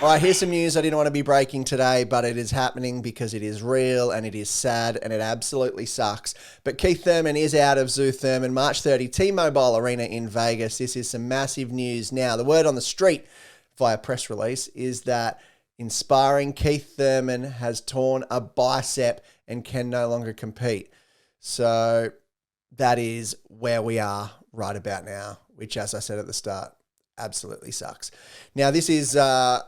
All right, here's some news I didn't want to be breaking today, but it is happening because it is real and it is sad and it absolutely sucks. But Keith Thurman is out of Tszyu Thurman, March 30, T-Mobile Arena in Vegas. This is some massive news. Now, the word on the street via press release is that in sparring, Keith Thurman has torn a bicep and can no longer compete. So that is where we are right about now, which, as I said at the start, absolutely sucks. Now, this is a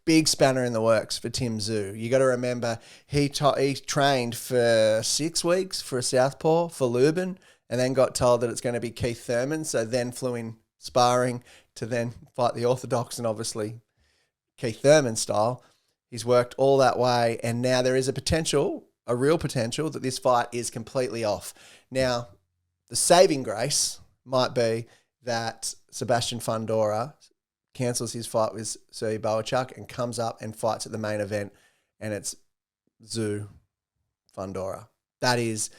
big spanner in the works for Tszyu. You got to remember, he trained for 6 weeks for a southpaw for Lubin and then got told that it's going to be Keith Thurman, so then flew in sparring to then fight the orthodox and obviously Keith Thurman style. He's worked all that way, and now there is a real potential that this fight is completely off. Now, the saving grace might be that Sebastian Fundora cancels his fight with Tszyu Boachuk and comes up and fights at the main event, and it's Tszyu Fundora. That is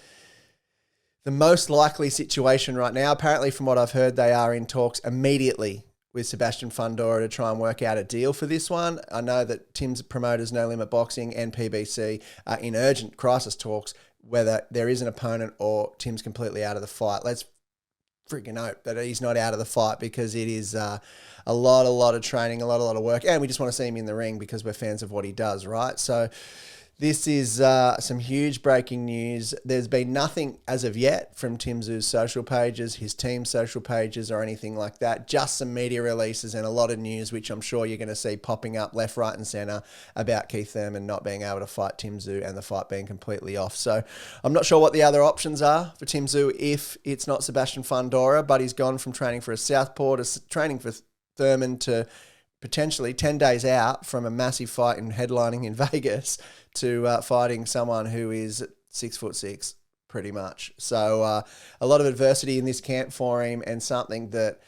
the most likely situation right now. Apparently, from what I've heard, they are in talks immediately with Sebastian Fundora to try and work out a deal for this one. I know that Tim's promoters, No Limit Boxing and PBC, are in urgent crisis talks whether there is an opponent or Tim's completely out of the fight. Let's freaking hope that he's not out of the fight, because it is a lot of training, a lot of work, and we just want to see him in the ring because we're fans of what he does, right? So this is some huge breaking news. There's been nothing as of yet from Tszyu's social pages, his team's social pages, or anything like that. Just some media releases and a lot of news, which I'm sure you're going to see popping up left, right, and centre about Keith Thurman not being able to fight Tszyu and the fight being completely off. So I'm not sure what the other options are for Tszyu if it's not Sebastian Fundora, but he's gone from training for a southpaw to training for Thurman to potentially 10 days out from a massive fight and headlining in Vegas to fighting someone who is 6'6", pretty much. So a lot of adversity in this camp for him, and something that,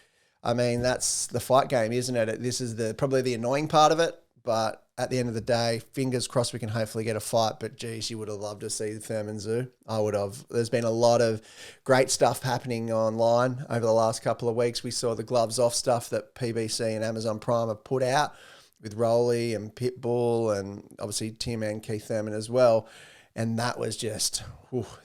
I mean, that's the fight game, isn't it? This is probably the annoying part of it, but at the end of the day, fingers crossed we can hopefully get a fight. But geez, you would have loved to see Thurman Tszyu. I would have. There's been a lot of great stuff happening online over the last couple of weeks. We saw the gloves off stuff that PBC and Amazon Prime have put out with Rolly and Pitbull and obviously Tim and Keith Thurman as well. And that was just,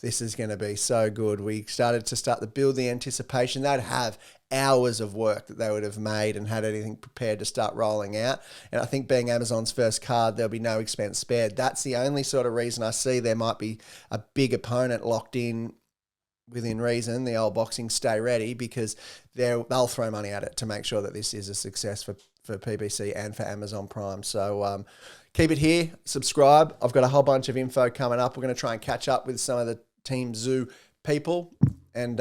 this is going to be so good. We started to build the anticipation. They'd have hours of work that they would have made and had anything prepared to start rolling out. And I think being Amazon's first card, there'll be no expense spared. That's the only sort of reason I see there might be a big opponent locked in within reason, the old boxing stay ready, because they'll throw money at it to make sure that this is a success for PBC and for Amazon Prime. So keep it here, subscribe. I've got a whole bunch of info coming up. We're going to try and catch up with some of the Team Tszyu people and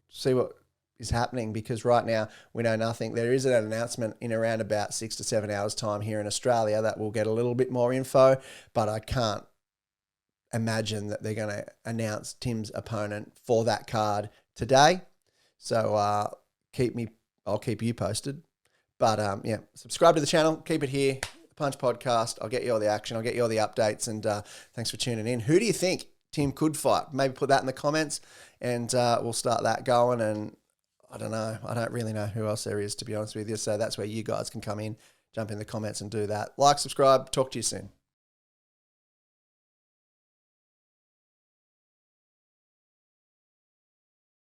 see what is happening, because right now we know nothing. There is an announcement in around about 6 to 7 hours time here in Australia that will get a little bit more info, but I can't imagine that they're going to announce Tim's opponent for that card today. So I'll keep you posted. But yeah, subscribe to the channel, keep it here, the Punch Podcast. I'll get you all the action, I'll get you all the updates, and thanks for tuning in. Who do you think Tim could fight? Maybe put that in the comments, and we'll start that going. And I don't know, I don't really know who else there is, to be honest with you. So that's where you guys can come in, jump in the comments and do that. Like, subscribe, talk to you soon.